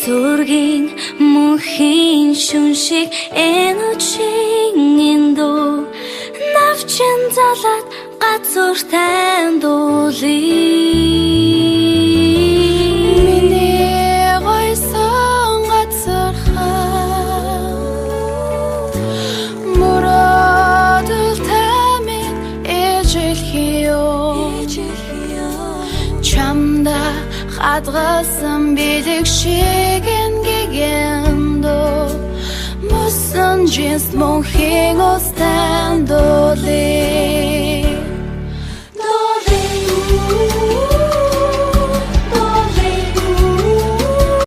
Зургийн мөнхийн шүншиг энүүчийн эндүү навчин залаад газар тандуулъя. Миний гойсон газархаа мөрөөдөл тамин ээжэлхийё чамда хадгалсан билэг шиг энгигэндөө мөсөн жинс мөнхийн устан дуулъя.